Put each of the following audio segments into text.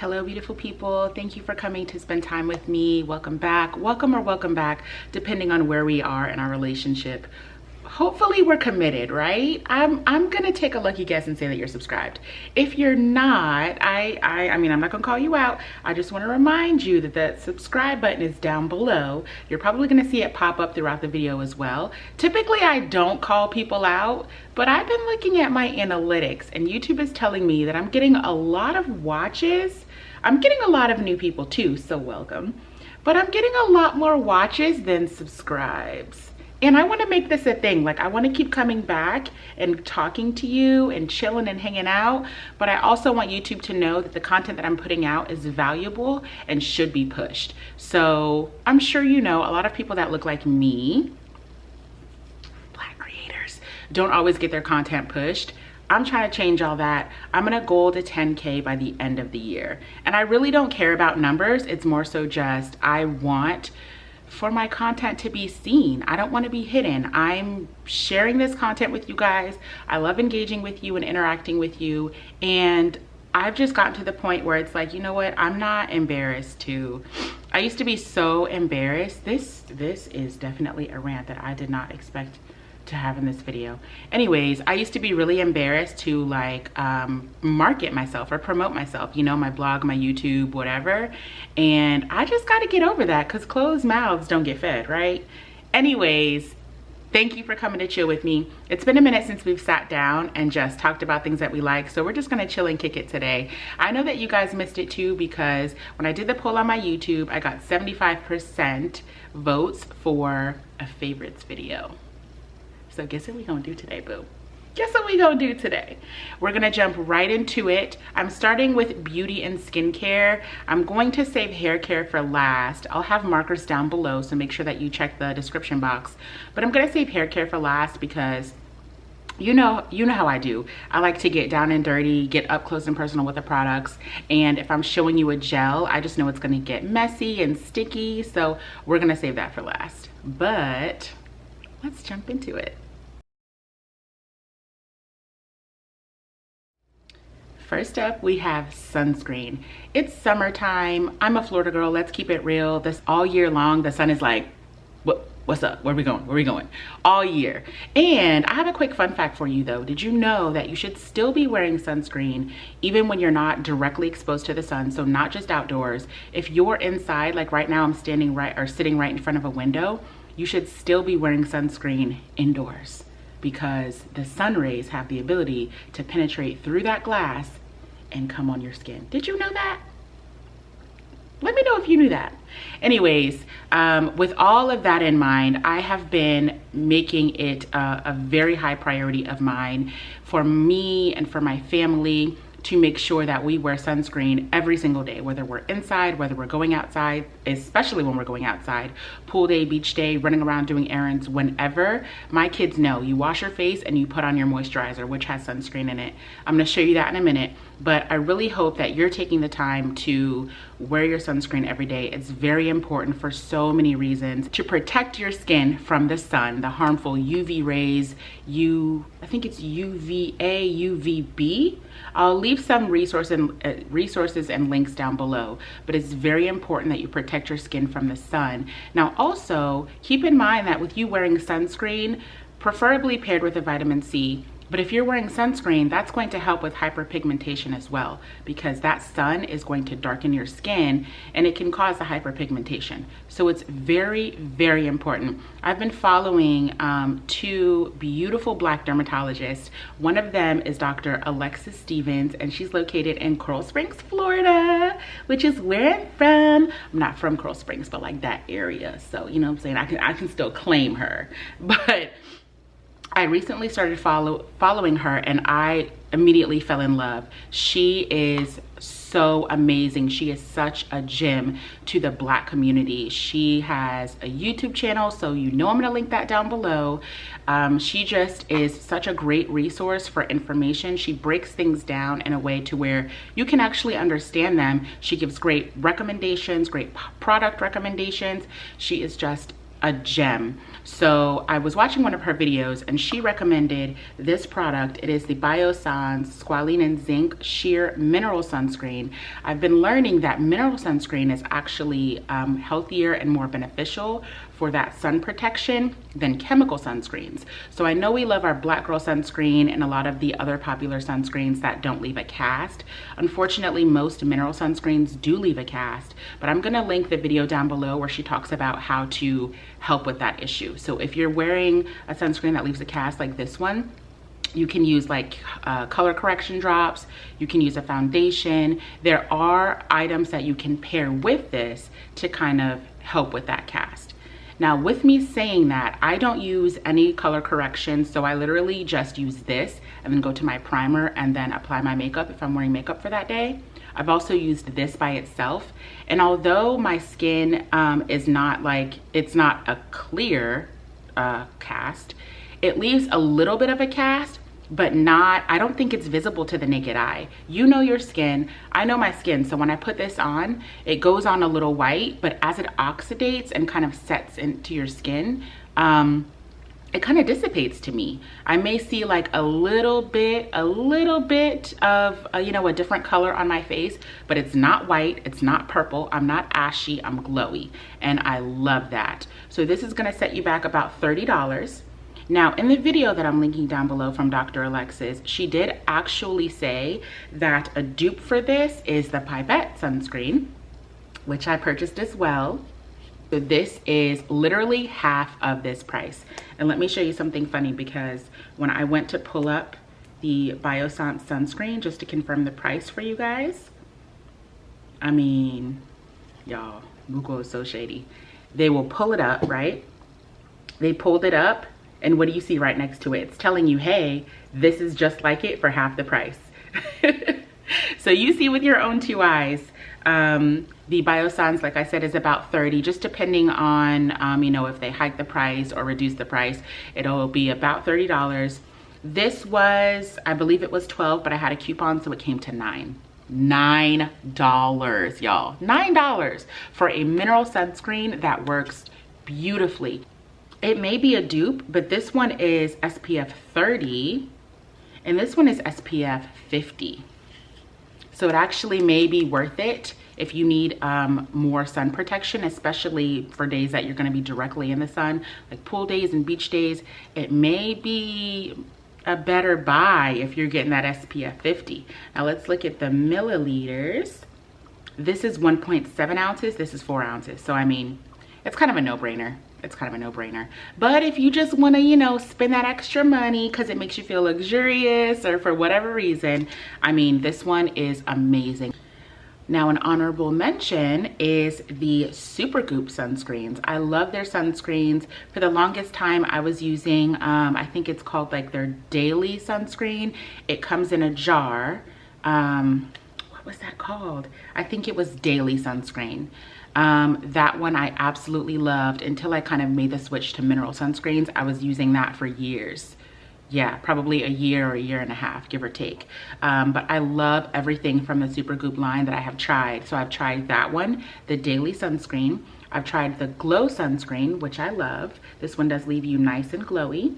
Hello, beautiful people. Thank you for coming to spend time with me. Welcome back. Welcome or welcome back, depending on where we are in our relationship. Hopefully we're committed, right? I'm gonna take a lucky guess and say that you're subscribed. If you're not, I mean, I'm not gonna call you out. I just want to remind you that the subscribe button is down below. You're probably gonna see it pop up throughout the video as well. Typically, I don't call people out, but I've been looking at my analytics and YouTube is telling me that I'm getting a lot of watches. I'm getting a lot of new people too, so welcome. But I'm getting a lot more watches than subscribes. And I want to make this a thing. Like, I want to keep coming back and talking to you and chilling and hanging out. But I also want YouTube to know that the content that I'm putting out is valuable and should be pushed. So I'm sure you know a lot of people that look like me, Black creators, don't always get their content pushed. I'm trying to change all that. I'm gonna goal to 10K by the end of the year. And I really don't care about numbers. It's more so just I want for my content to be seen. I don't want to be hidden. I'm sharing this content with you guys. I love engaging with you and interacting with you. And I've just gotten to the point where it's like, you know what? I'm not embarrassed to. I used to be so embarrassed. This is definitely a rant that I did not expect to have in this video. Anyways, I used to be really embarrassed to like market myself or promote myself, you know, my blog, my YouTube, whatever. And I just got to get over that because closed mouths don't get fed, right? Anyways, thank you for coming to chill with me. It's been a minute since we've sat down and just talked about things that we like. So we're just gonna chill and kick it today. I know that you guys missed it too because when I did the poll on my YouTube, I got 75% votes for a favorites video. So guess what we gonna do today, boo? Guess what we gonna do today? We're gonna jump right into it. I'm starting with beauty and skincare. I'm going to save hair care for last. I'll have markers down below, so make sure that you check the description box. But I'm gonna save hair care for last because you know how I do. I like to get down and dirty, get up close and personal with the products. And if I'm showing you a gel, I just know it's gonna get messy and sticky. So we're gonna save that for last. But let's jump into it. First up, we have sunscreen. It's summertime. I'm a Florida girl. Let's keep it real. This all year long, the sun is like, what's up? Where are we going? Where are we going? All year. And I have a quick fun fact for you though. Did you know that you should still be wearing sunscreen even when you're not directly exposed to the sun? So not just outdoors. If you're inside, like right now I'm sitting right in front of a window, you should still be wearing sunscreen indoors because the sun rays have the ability to penetrate through that glass and come on your skin. Did you know that? Let me know if you knew that. Anyways, with all of that in mind, I have been making it a very high priority of mine for me and for my family to make sure that we wear sunscreen every single day, whether we're inside, whether we're going outside, especially when we're going outside, pool day, beach day, running around doing errands, whenever. My kids know you wash your face and you put on your moisturizer, which has sunscreen in it. I'm gonna show you that in a minute, but I really hope that you're taking the time to wear your sunscreen every day. It's very important for so many reasons to protect your skin from the sun, the harmful UV rays, I think it's UVA, UVB. I'll leave some resources and links down below, but it's very important that you protect your skin from the sun. Now also, keep in mind that with you wearing sunscreen, preferably paired with a vitamin C, but if you're wearing sunscreen, that's going to help with hyperpigmentation as well, because that sun is going to darken your skin and it can cause the hyperpigmentation. So it's very, very important. I've been following two beautiful Black dermatologists. One of them is Dr. Alexis Stevens, and she's located in Coral Springs, Florida, which is where I'm from. I'm not from Coral Springs, but like that area. So, you know what I'm saying? I can still claim her. But I recently started following her and I immediately fell in love. She is so amazing. She is such a gem to the Black community. She has a YouTube channel, so you know I'm gonna link that down below. She just is such a great resource for information. She breaks things down in a way to where you can actually understand them. She gives great recommendations, great product recommendations. She is just a gem. So I was watching one of her videos and she recommended this product. It is the Biossance Squalane and Zinc Sheer Mineral Sunscreen. I've been learning that mineral sunscreen is actually healthier and more beneficial for that sun protection than chemical sunscreens. So I know we love our Black Girl sunscreen and a lot of the other popular sunscreens that don't leave a cast. Unfortunately, most mineral sunscreens do leave a cast, but I'm gonna link the video down below where she talks about how to help with that issue. So if you're wearing a sunscreen that leaves a cast like this one, you can use like color correction drops, you can use a foundation. There are items that you can pair with this to kind of help with that cast. Now, with me saying that, I don't use any color correction, so I literally just use this and then go to my primer and then apply my makeup if I'm wearing makeup for that day. I've also used this by itself, and although my skin is not like, it's not a clear cast, it leaves a little bit of a cast, but not, I don't think it's visible to the naked eye. You know your skin, I know my skin, so when I put this on, it goes on a little white, but as it oxidates and kind of sets into your skin, it kind of dissipates to me. I may see like a little bit of, you know, a different color on my face, but it's not white, it's not purple, I'm not ashy, I'm glowy, and I love that. So this is gonna set you back about $30. Now, in the video that I'm linking down below from Dr. Alexis, she did actually say that a dupe for this is the Pipette sunscreen, which I purchased as well. So this is literally half of this price. And let me show you something funny, because when I went to pull up the Biossance sunscreen just to confirm the price for you guys, I mean, y'all, Google is so shady. They will pull it up, right? They pulled it up, and what do you see right next to it? It's telling you, hey, this is just like it for half the price. So you see with your own two eyes. The Biossance, like I said, is about $30, just depending on, you know, if they hike the price or reduce the price, it'll be about $30. This was, I believe it was $12, but I had a coupon, so it came to $9. $9, y'all. $9 for a mineral sunscreen that works beautifully. It may be a dupe, but this one is SPF 30 and this one is SPF 50. So it actually may be worth it if you need more sun protection, especially for days that you're gonna be directly in the sun, like pool days and beach days. It may be a better buy if you're getting that SPF 50. Now let's look at the milliliters. This is 1.7 ounces, this is 4 ounces. So I mean, it's kind of a no-brainer. It's kind of a no-brainer. But if you just want to, you know, spend that extra money because it makes you feel luxurious or for whatever reason, I mean, this one is amazing. Now, an honorable mention is the Supergoop sunscreens. I love their sunscreens. For the longest time, I was using, I think it's called like their daily sunscreen. It comes in a jar. What was that called? I think it was daily sunscreen. That one I absolutely loved until I kind of made the switch to mineral sunscreens. I was using that for years. Yeah, probably a year or a year and a half, give or take. But I love everything from the Supergoop line that I have tried. So I've tried that one, the daily sunscreen. I've tried the glow sunscreen, which I love. This one does leave you nice and glowy.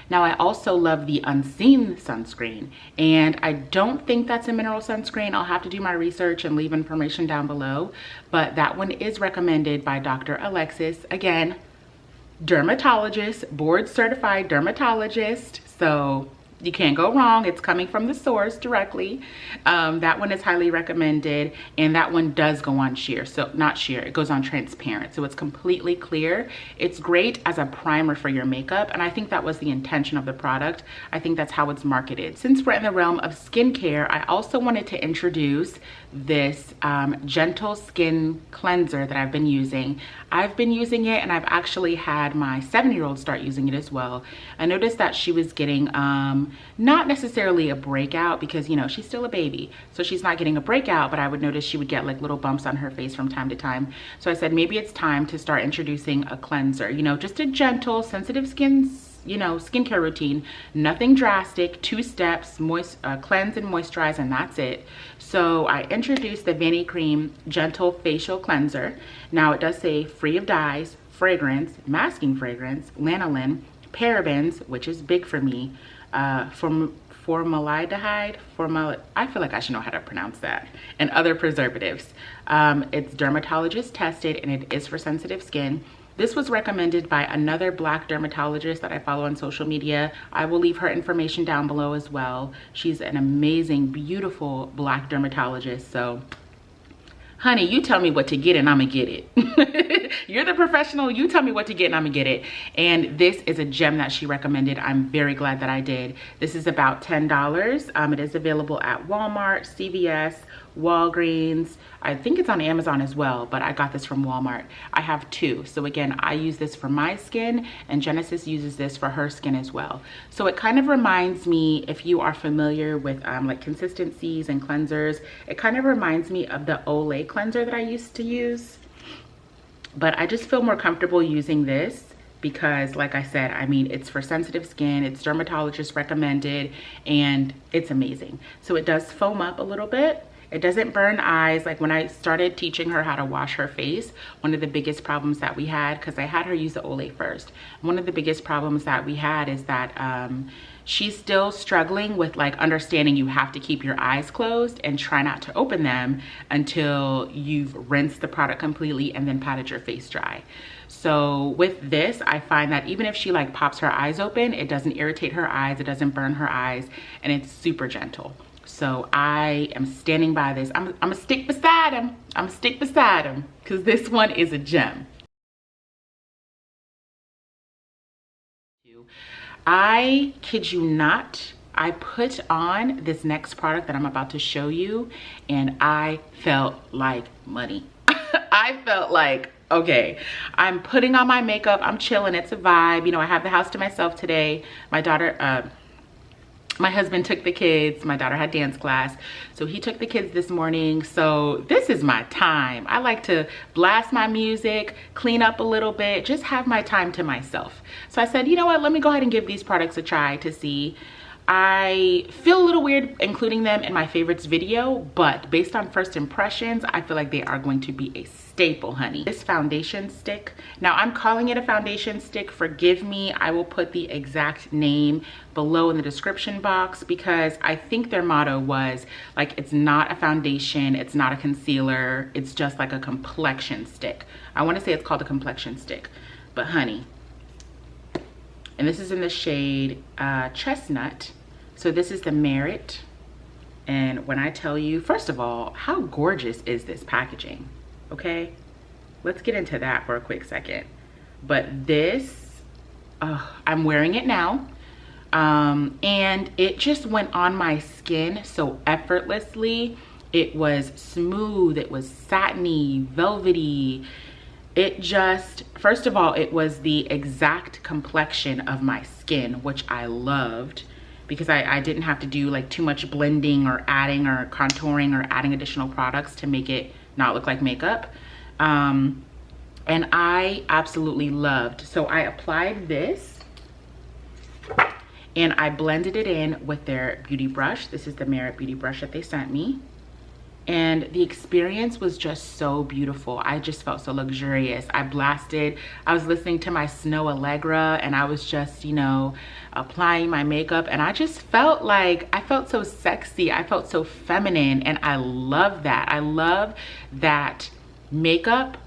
Now, I also love the Unseen Sunscreen, and I don't think that's a mineral sunscreen. I'll have to do my research and leave information down below, but that one is recommended by Dr. Alexis. Again, dermatologist, board certified dermatologist, so you can't go wrong. It's coming from the source directly. That one is highly recommended, and that one does go on sheer. So not sheer, it goes on transparent. So it's completely clear. It's great as a primer for your makeup, and I think that was the intention of the product. I think that's how it's marketed. Since we're in the realm of skincare, I also wanted to introduce this gentle skin cleanser that I've been using. I've been using it, and I've actually had my 7-year-old start using it as well. I noticed that she was getting not necessarily a breakout, because you know she's still a baby, so she's not getting a breakout, but I would notice she would get like little bumps on her face from time to time. So I said maybe it's time to start introducing a cleanser, you know, just a gentle, sensitive skin, you know, skincare routine, nothing drastic, 2 steps, cleanse and moisturize, and that's it. So I introduced the Vanicream Gentle Facial Cleanser. Now it does say free of dyes, fragrance, masking fragrance, lanolin, parabens, which is big for me, formaldehyde, I feel like I should know how to pronounce that, and other preservatives. It's dermatologist tested and it is for sensitive skin. This was recommended by another Black dermatologist that I follow on social media. I will leave her information down below as well. She's an amazing, beautiful Black dermatologist. So honey, you tell me what to get and I'm gonna get it. You're the professional, you tell me what to get and I'm gonna get it. And this is a gem that she recommended. I'm very glad that I did. This is about $10. It is available at Walmart, CVS, Walgreens. I think it's on Amazon as well, but I got this from Walmart. I have two. So again, I use this for my skin and Genesis uses this for her skin as well. So it kind of reminds me, if you are familiar with like consistencies and cleansers, it kind of reminds me of the Olay cleanser that I used to use. But I just feel more comfortable using this because, like I said, I mean, it's for sensitive skin, it's dermatologist recommended, and it's amazing. So it does foam up a little bit. It doesn't burn eyes. Like when I started teaching her how to wash her face, one of the biggest problems that we had, because I had her use the Olay first, one of the biggest problems that we had is that she's still struggling with like understanding you have to keep your eyes closed and try not to open them until you've rinsed the product completely and then patted your face dry. So with this, I find that even if she like pops her eyes open, it doesn't irritate her eyes, it doesn't burn her eyes, and it's super gentle. So I am standing by this. I'm gonna stick beside him. I'm gonna stick beside him because this one is a gem. I kid you not, I put on this next product that I'm about to show you and I felt like money. I felt like, okay, I'm putting on my makeup, I'm chilling, it's a vibe. You know, I have the house to myself today. My husband took the kids, my daughter had dance class, so he took the kids this morning. So this is my time. I like to blast my music, clean up a little bit, just have my time to myself. So I said, you know what, let me go ahead and give these products a try to see. I feel a little weird including them in my favorites video, but based on first impressions, I feel like they are going to be a staple, honey. This foundation stick, now I'm calling it a foundation stick, forgive me. I will put the exact name below in the description box because I think their motto was like, it's not a foundation, it's not a concealer, it's just like a complexion stick. I want to say it's called a complexion stick, but honey, and this is in the shade Chestnut. So this is the Merit. And when I tell you, first of all, how gorgeous is this packaging? Okay, let's get into that for a quick second. But this, I'm wearing it now. And it just went on my skin so effortlessly. It was smooth, it was satiny, velvety. It just, first of all, it was the exact complexion of my skin, which I loved because I didn't have to do like too much blending or adding or contouring or adding additional products to make it not look like makeup. And I absolutely loved. So I applied this and I blended it in with their beauty brush. This is the Merit beauty brush that they sent me. And the experience was just so beautiful. I just felt so luxurious. I was listening to my Snow Allegra and I was just, you know, applying my makeup and I just felt like, I felt so sexy. I felt so feminine and I love that. I love that makeup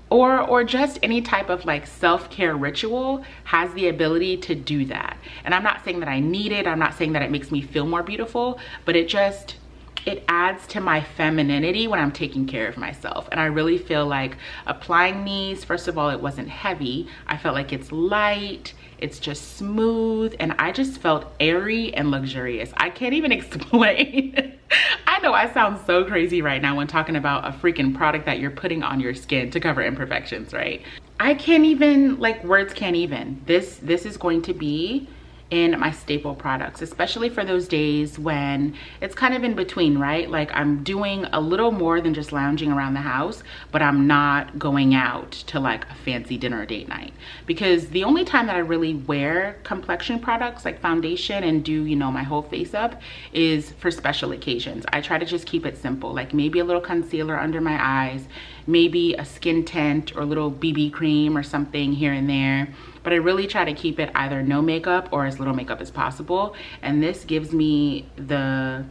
or just any type of like self-care ritual has the ability to do that. And I'm not saying that I need it. I'm not saying that it makes me feel more beautiful, but it adds to my femininity when I'm taking care of myself. And I really feel like applying these, first of all, it wasn't heavy. I felt like it's light, it's just smooth, and I just felt airy and luxurious. I can't even explain. I know I sound so crazy right now when talking about a freaking product that you're putting on your skin to cover imperfections, right? I can't even, like, words can't even. This is going to be in my staple products, especially for those days when it's kind of in between, right? Like I'm doing a little more than just lounging around the house, but I'm not going out to like a fancy dinner date night. Because the only time that I really wear complexion products like foundation and do, you know, my whole face up is for special occasions. I try to just keep it simple, like maybe a little concealer under my eyes, maybe a skin tint or a little BB cream or something here and there. But I really try to keep it either no makeup or as little makeup as possible. And this gives me the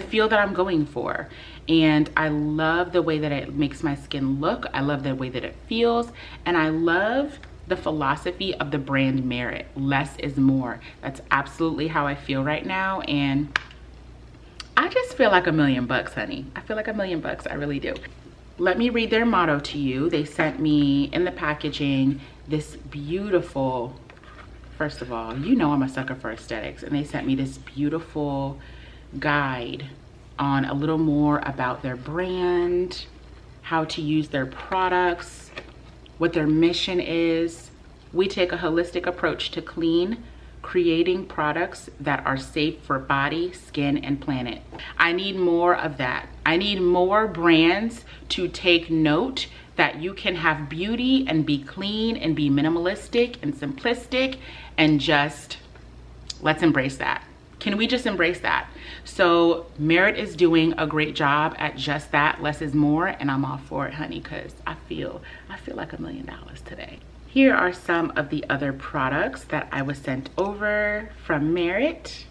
feel that I'm going for. And I love the way that it makes my skin look. I love the way that it feels. And I love the philosophy of the brand Merit. Less is more. That's absolutely how I feel right now. And I just feel like $1,000,000, honey. I feel like $1,000,000, I really do. Let me read their motto to you. They sent me in the packaging this beautiful, first of all, you know I'm a sucker for aesthetics, and they sent me this beautiful guide on a little more about their brand, how to use their products, what their mission is. We take a holistic approach to clean, creating products that are safe for body, skin, and planet. I need more of that. I need more brands to take note that you can have beauty and be clean and be minimalistic and simplistic, and just let's embrace that. Can we just embrace that? So Merit is doing a great job at just that. Less is more, and I'm all for it, honey, because I feel like $1,000,000 today. Here are some of the other products that I was sent over from Merit.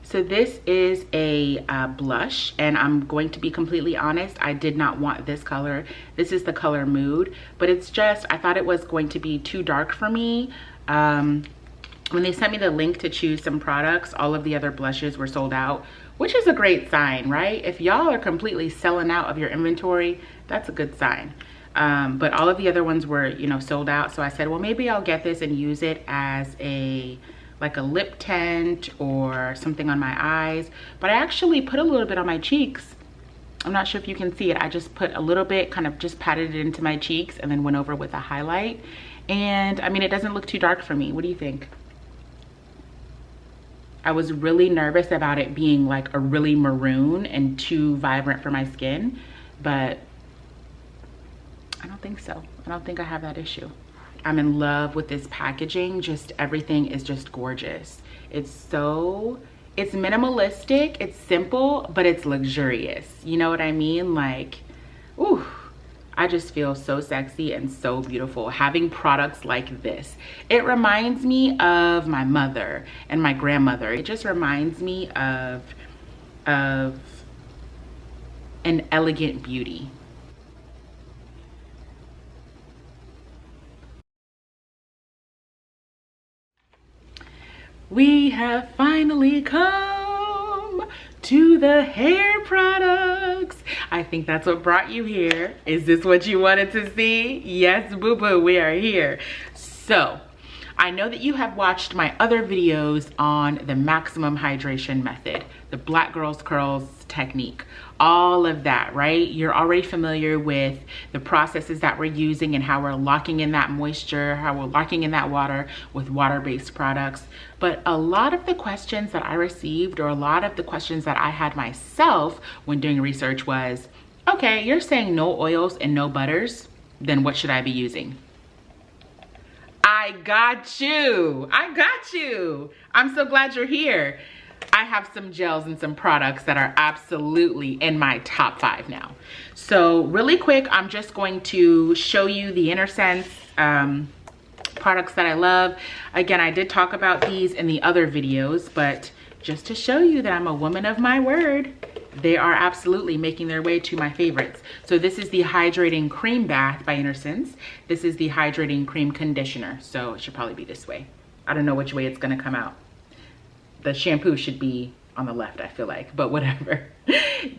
So this is a blush, and I'm going to be completely honest, I did not want this color. This is the color Mood, but it's just, I thought it was going to be too dark for me. When they sent me the link to choose some products, all of the other blushes were sold out, which is a great sign, right? If y'all are completely selling out of your inventory, that's a good sign. But all of the other ones were, you know, sold out. So I said, well, maybe I'll get this and use it as like a lip tint or something on my eyes. But I actually put a little bit on my cheeks. I'm not sure if you can see it. I just put a little bit, kind of just patted it into my cheeks and then went over with a highlight. And I mean, it doesn't look too dark for me. What do you think? I was really nervous about it being like a really maroon and too vibrant for my skin, but I don't think so. I don't think I have that issue. I'm in love with this packaging. Just everything is just gorgeous. It's minimalistic, it's simple, but it's luxurious. You know what I mean? Like, ooh, I just feel so sexy and so beautiful having products like this. It reminds me of my mother and my grandmother. It just reminds me of an elegant beauty. We have finally come to the hair products. I think that's what brought you here. Is this what you wanted to see? Yes, boo-boo, we are here. So, I know that you have watched my other videos on the maximum hydration method, the Black Girls Curls technique, all of that, right? You're already familiar with the processes that we're using and how we're locking in that moisture, how we're locking in that water with water-based products. But a lot of the questions that I received, or a lot of the questions that I had myself when doing research was, okay, you're saying no oils and no butters, then what should I be using? I got you. I got you. I'm so glad you're here. I have some gels and some products that are absolutely in my top 5 now. So really quick, I'm just going to show you the Innersense products that I love. Again, I did talk about these in the other videos, but just to show you that I'm a woman of my word, they are absolutely making their way to my favorites. So this is the Hydrating Cream Bath by Innersense. This is the Hydrating Cream Conditioner. So it should probably be this way. I don't know which way it's gonna come out. The shampoo should be on the left, I feel like, but whatever.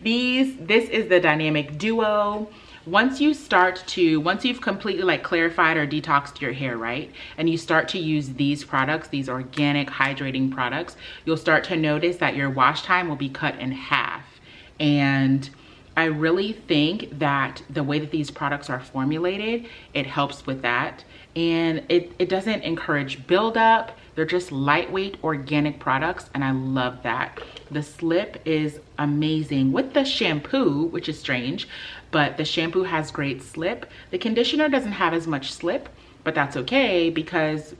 This is the Dynamic Duo. Once you've completely like clarified or detoxed your hair, right? And you start to use these products, these organic hydrating products, you'll start to notice that your wash time will be cut in half. And I really think that the way that these products are formulated, it helps with that. And it doesn't encourage buildup. They're just lightweight organic products, and I love that. The slip is amazing with the shampoo, which is strange, but the shampoo has great slip. The conditioner doesn't have as much slip, but that's okay because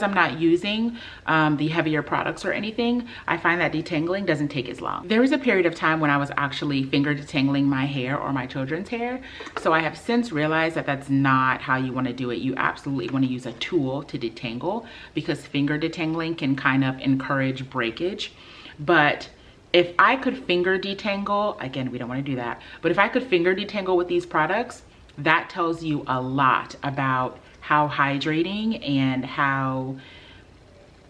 I'm not using the heavier products or anything. I find that detangling doesn't take as long. There was a period of time when I was actually finger detangling my hair or my children's hair. So I have since realized that that's not how you want to do it. You absolutely want to use a tool to detangle, because finger detangling can kind of encourage breakage. But if I could finger detangle, again, we don't want to do that, but if I could finger detangle with these products, that tells you a lot about how hydrating and how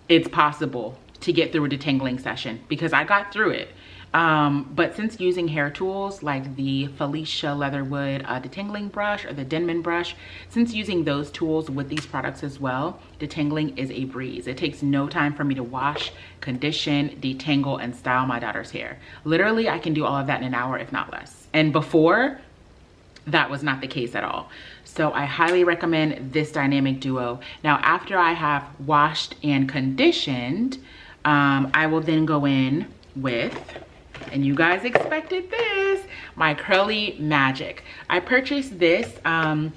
it's possible to get through a detangling session, because I got through it. But since using hair tools like the Felicia Leatherwood detangling brush or the Denman brush, since using those tools with these products as well, detangling is a breeze. It takes no time for me to wash, condition, detangle, and style my daughter's hair. Literally, I can do all of that in an hour, if not less. And before, that was not the case at all. So I highly recommend this dynamic duo. Now, after I have washed and conditioned, I will then go in with, and you guys expected this, my Curly Magic. I purchased this, I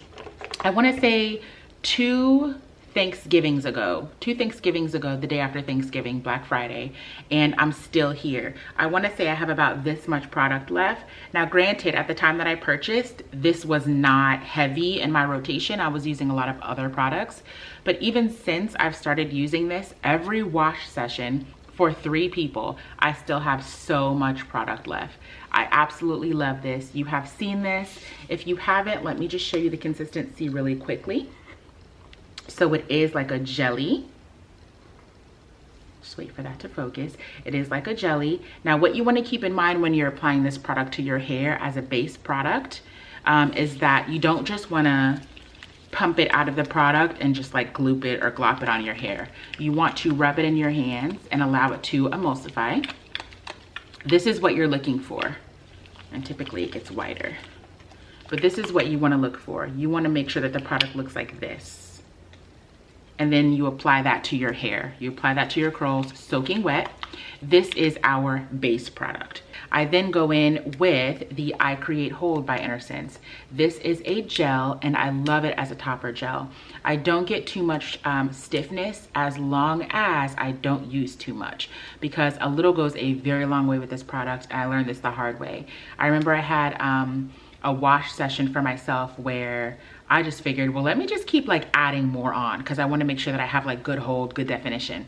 wanna say two Thanksgivings ago, the day after Thanksgiving, Black Friday, and I'm still here. I want to say I have about this much product left. Now, granted, at the time that I purchased, this was not heavy in my rotation. I was using a lot of other products, but even since I've started using this, every wash session for 3 people, I still have so much product left. I absolutely love this. You have seen this. If you haven't, let me just show you the consistency really quickly. So it is like a jelly. Just wait for that to focus. It is like a jelly. Now, what you want to keep in mind when you're applying this product to your hair as a base product is that you don't just want to pump it out of the product and just like gloop it or glop it on your hair. You want to rub it in your hands and allow it to emulsify. This is what you're looking for. And typically it gets whiter. But this is what you want to look for. You want to make sure that the product looks like this. And then you apply that to your hair. You apply that to your curls, soaking wet. This is our base product. I then go in with the I Create Hold by Innersense. This is a gel, and I love it as a topper gel. I don't get too much stiffness as long as I don't use too much, because a little goes a very long way with this product. I learned this the hard way. I remember I had a wash session for myself where I just figured, well, let me just keep like adding more on because I want to make sure that I have like good hold, good definition.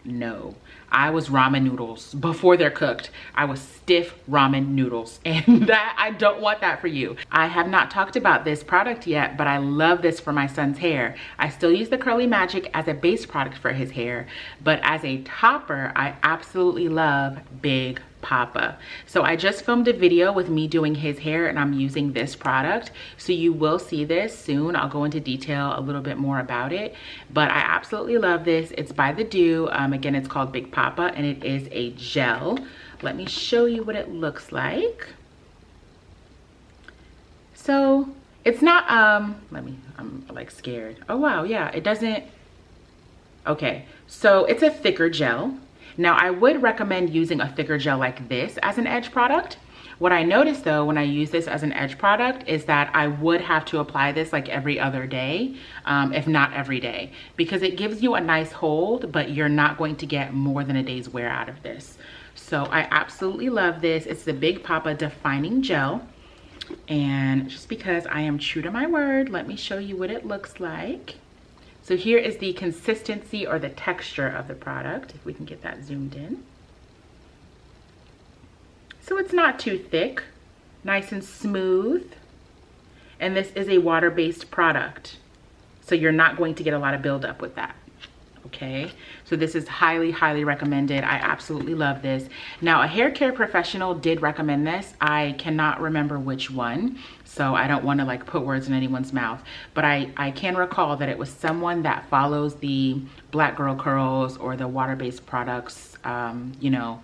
No, I was ramen noodles before they're cooked. I was stiff ramen noodles, and that I don't want that for you. I have not talked about this product yet, but I love this for my son's hair. I still use the Curly Magic as a base product for his hair, but as a topper, I absolutely love Big Poppa. So I just filmed a video with me doing his hair, and I'm using this product. So you will see this soon. I'll go into detail a little bit more about it, but I absolutely love this. It's by the Doux. Again, it's called Big Poppa, and it is a gel. Let me show you what it looks like. So it's not, I'm like scared. Oh wow, yeah, it doesn't, okay. So it's a thicker gel. Now, I would recommend using a thicker gel like this as an edge product. What I noticed though, when I use this as an edge product, is that I would have to apply this like every other day, if not every day, because it gives you a nice hold, but you're not going to get more than a day's wear out of this. So I absolutely love this. It's the Big Poppa Defining Gel. And just because I am true to my word, let me show you what it looks like. So here is the consistency or the texture of the product, if we can get that zoomed in. So it's not too thick, nice and smooth. And this is a water-based product, so you're not going to get a lot of buildup with that. Okay, so this is highly, highly recommended. I absolutely love this. Now, a hair care professional did recommend this. I cannot remember which one, so I don't want to like put words in anyone's mouth, but I can recall that it was someone that follows the Black Girl Curls or the water-based products, you know,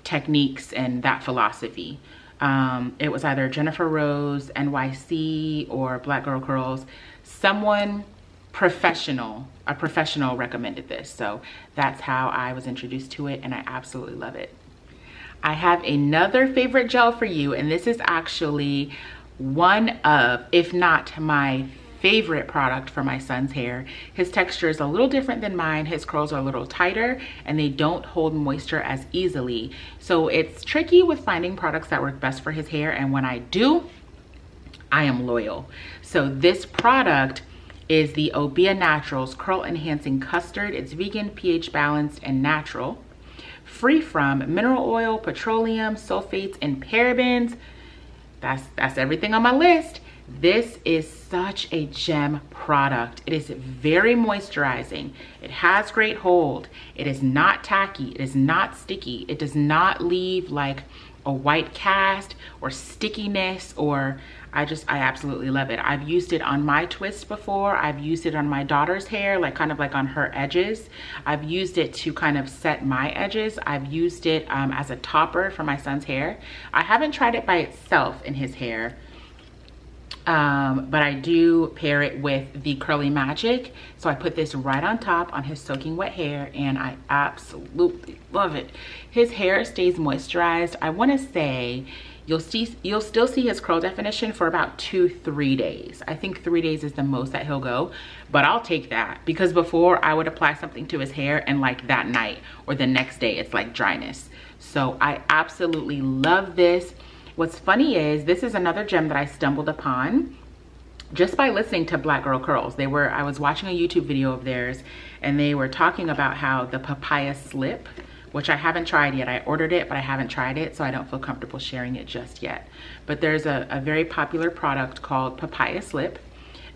techniques and that philosophy. It was either Jennifer Rose, NYC, or Black Girl Curls. Someone a professional recommended this. So that's how I was introduced to it, and I absolutely love it. I have another favorite gel for you, and this is actually one of, if not my favorite product for my son's hair. His texture is a little different than mine. His curls are a little tighter and they don't hold moisture as easily. So it's tricky with finding products that work best for his hair, and when I do, I am loyal. So this product is the Obia Naturals Curl Enhancing Custard. It's vegan, pH balanced, and natural. Free from mineral oil, petroleum, sulfates, and parabens. That's everything on my list. This is such a gem product. It is very moisturizing. It has great hold. It is not tacky. It is not sticky. It does not leave like a white cast or stickiness, or I absolutely love it. I've used it on my twist before. I've used it on my daughter's hair, like kind of like on her edges. I've used it to kind of set my edges. I've used it as a topper for my son's hair. I haven't tried it by itself in his hair, but I do pair it with the Curly Magic. So I put this right on top on his soaking wet hair, and I absolutely love it. His hair stays moisturized. I want to say you'll still see his curl definition for about 2-3 days. I think 3 days is the most that he'll go, but I'll take that, because before I would apply something to his hair and like that night or the next day it's like dryness. So I absolutely love this. What's funny is this is another gem that I stumbled upon just by listening to Black Girl Curls. I was watching a YouTube video of theirs, and they were talking about how the papaya slip, which I haven't tried yet. I ordered it, but I haven't tried it, so I don't feel comfortable sharing it just yet. But there's a very popular product called papaya slip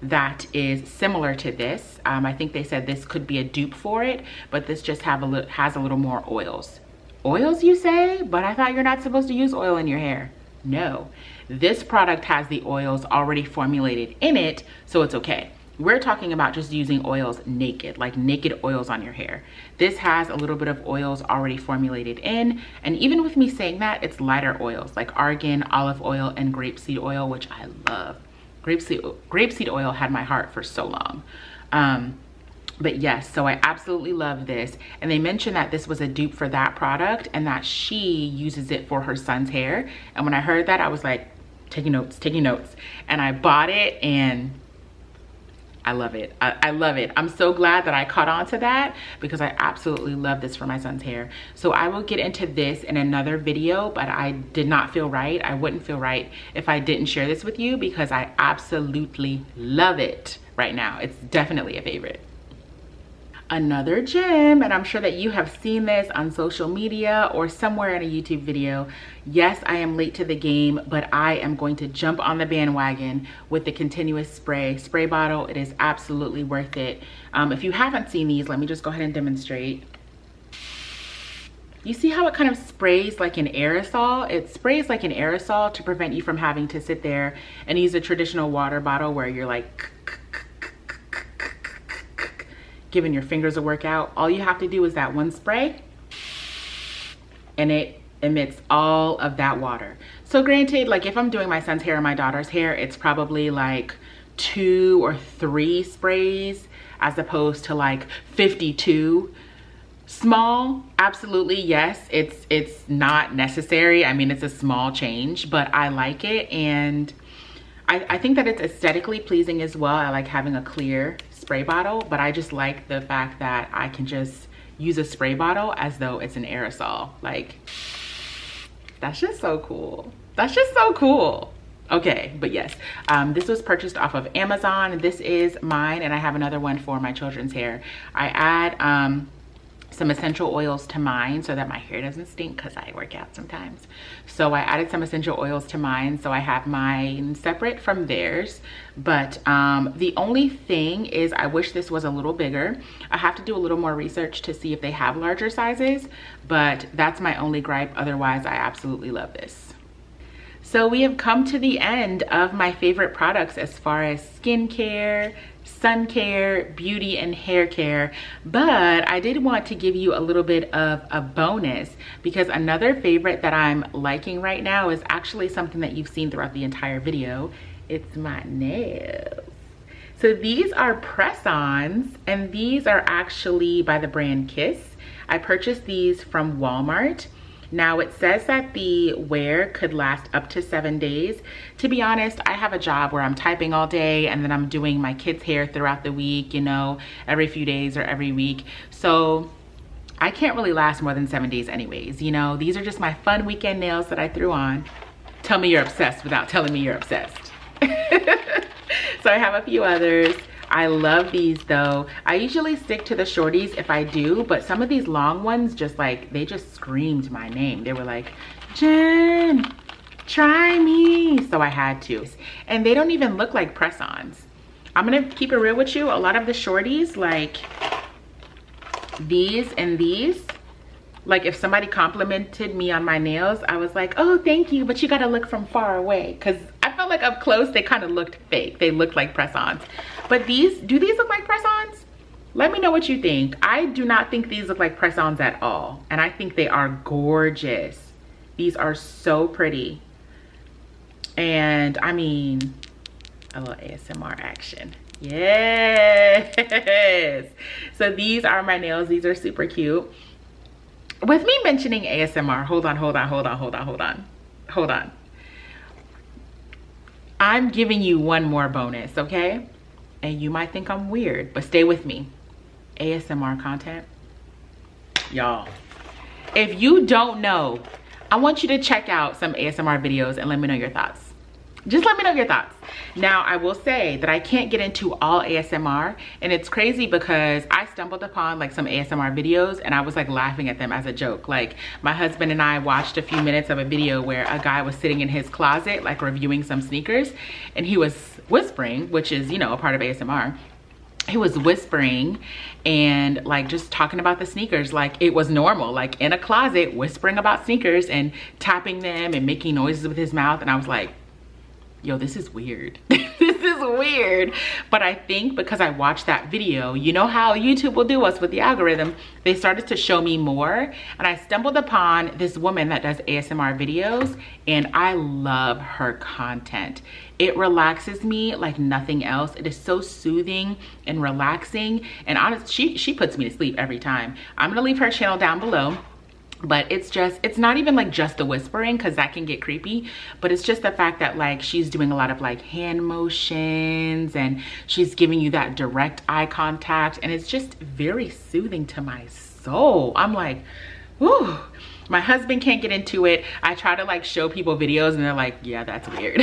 that is similar to this. I think they said this could be a dupe for it, but this just has a little more oils. Oils, you say? But I thought you're not supposed to use oil in your hair. No, this product has the oils already formulated in it, so it's okay. We're talking about just using oils naked, like naked oils on your hair. This has a little bit of oils already formulated in, and even with me saying that, it's lighter oils like argan, olive oil, and grapeseed oil, which I love. Grapeseed oil had my heart for so long. But yes, so I absolutely love this. And they mentioned that this was a dupe for that product and that she uses it for her son's hair. And when I heard that, I was like, taking notes. And I bought it, and I love it. I love it. I'm so glad that I caught on to that, because I absolutely love this for my son's hair. So I will get into this in another video, but I did not feel right. I wouldn't feel right if I didn't share this with you, because I absolutely love it right now. It's definitely a favorite. Another gem, and I'm sure that you have seen this on social media or somewhere in a YouTube video. Yes, I am late to the game, but I am going to jump on the bandwagon with the continuous spray bottle. It is absolutely worth it. If you haven't seen these, let me just go ahead and demonstrate. You see how it kind of sprays like an aerosol? It sprays like an aerosol to prevent you from having to sit there and use a traditional water bottle where you're like giving your fingers a workout. All you have to do is that one spray, and it emits all of that water. So granted, like if I'm doing my son's hair and my daughter's hair, it's probably like 2 or 3 sprays as opposed to like 52. Small, absolutely, yes, it's not necessary. I mean, it's a small change, but I like it, and I think that it's aesthetically pleasing as well. I like having a clear spray bottle, but I just like the fact that I can just use a spray bottle as though it's an aerosol. Like, that's just so cool. That's just so cool. Okay, but yes, this was purchased off of Amazon. This is mine, and I have another one for my children's hair. I add some essential oils to mine so that my hair doesn't stink, because I work out sometimes. So I added some essential oils to mine, so I have mine separate from theirs. But the only thing is, I wish this was a little bigger. I have to do a little more research to see if they have larger sizes, but that's my only gripe. Otherwise, I absolutely love this. So we have come to the end of my favorite products as far as skincare, sun care, beauty, and hair care. But I did want to give you a little bit of a bonus, because another favorite that I'm liking right now is actually something that you've seen throughout the entire video. It's my nails. So these are press-ons, and these are actually by the brand Kiss. I purchased these from Walmart. Now it says that the wear could last up to 7 days. To be honest, I have a job where I'm typing all day and then I'm doing my kids' hair throughout the week, you know, every few days or every week. So I can't really last more than 7 days anyways, you know. These are just my fun weekend nails that I threw on. Tell me you're obsessed without telling me you're obsessed. So I have a few others. I love these though. I usually stick to the shorties if I do, but some of these long ones just like, they just screamed my name. They were like, Jen, try me. So I had to. And they don't even look like press-ons. I'm gonna keep it real with you. A lot of the shorties, like these and these, like if somebody complimented me on my nails, I was like, oh, thank you, but you gotta look from far away. Cause I felt like up close, they kind of looked fake. They looked like press-ons. But these, do these look like press-ons? Let me know what you think. I do not think these look like press-ons at all. And I think they are gorgeous. These are so pretty. And I mean, a little ASMR action. Yes. So these are my nails. These are super cute. With me mentioning ASMR, hold on. I'm giving you one more bonus, okay? And you might think I'm weird, but stay with me. ASMR content. Y'all, if you don't know, I want you to check out some ASMR videos and let me know your thoughts. Just let me know your thoughts. Now, I will say that I can't get into all ASMR, and it's crazy because I stumbled upon like some ASMR videos and I was like laughing at them as a joke. Like my husband and I watched a few minutes of a video where a guy was sitting in his closet like reviewing some sneakers, and he was whispering, which is, you know, a part of ASMR. He was whispering and like just talking about the sneakers like it was normal, like in a closet whispering about sneakers and tapping them and making noises with his mouth. And I was like, yo, this is weird. This is weird. But I think because I watched that video, you know how YouTube will do us with the algorithm, they started to show me more. And I stumbled upon this woman that does ASMR videos, and I love her content. It relaxes me like nothing else. It is so soothing and relaxing. And honestly, she puts me to sleep every time. I'm gonna leave her channel down below. But it's not even like just the whispering, because that can get creepy, but it's just the fact that like she's doing a lot of like hand motions and she's giving you that direct eye contact, and it's just very soothing to my soul. I'm like, whew. My husband can't get into it. I try to like show people videos and they're like, yeah, that's weird.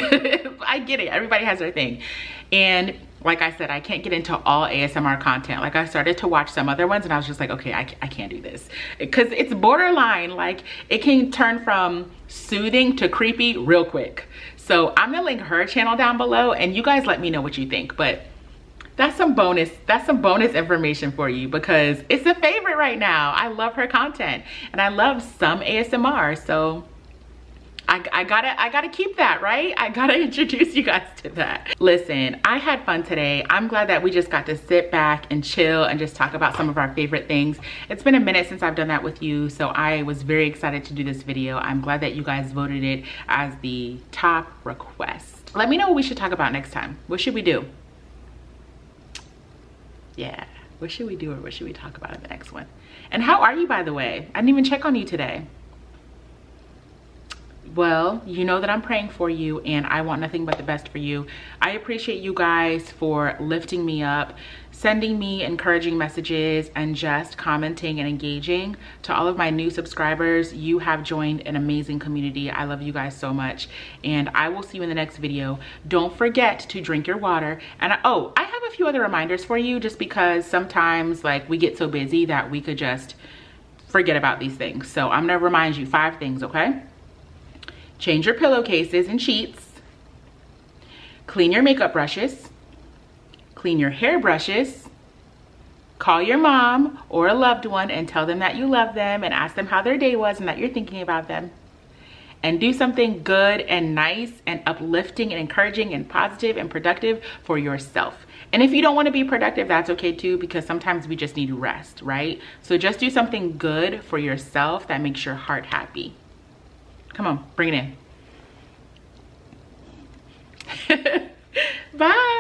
I get it. Everybody has their thing. And like I said, I can't get into all ASMR content. Like I started to watch some other ones and I was just like, okay, I can't do this. Because it's borderline, like it can turn from soothing to creepy real quick. So I'm gonna link her channel down below and you guys let me know what you think. But that's some bonus information for you because it's a favorite right now. I love her content and I love some ASMR. So I gotta keep that, right? I gotta introduce you guys to that. Listen, I had fun today. I'm glad that we just got to sit back and chill and just talk about some of our favorite things. It's been a minute since I've done that with you, so I was very excited to do this video. I'm glad that you guys voted it as the top request. Let me know what we should talk about next time. What should we do? Yeah, what should we do or what should we talk about in the next one? And how are you, by the way? I didn't even check on you today. Well, you know that I'm praying for you and I want nothing but the best for you. I appreciate you guys for lifting me up, sending me encouraging messages, and just commenting and engaging. To all of my new subscribers, you have joined an amazing community. I love you guys so much, and I will see you in the next video. Don't forget to drink your water. And I have a few other reminders for you, just because sometimes like we get so busy that we could just forget about these things. So I'm gonna remind you 5 things, okay? Change your pillowcases and sheets. Clean your makeup brushes. Clean your hair brushes. Call your mom or a loved one and tell them that you love them and ask them how their day was and that you're thinking about them. And do something good and nice and uplifting and encouraging and positive and productive for yourself. And if you don't want to be productive, that's okay too, because sometimes we just need rest, right? So just do something good for yourself that makes your heart happy. Come on, bring it in. Bye.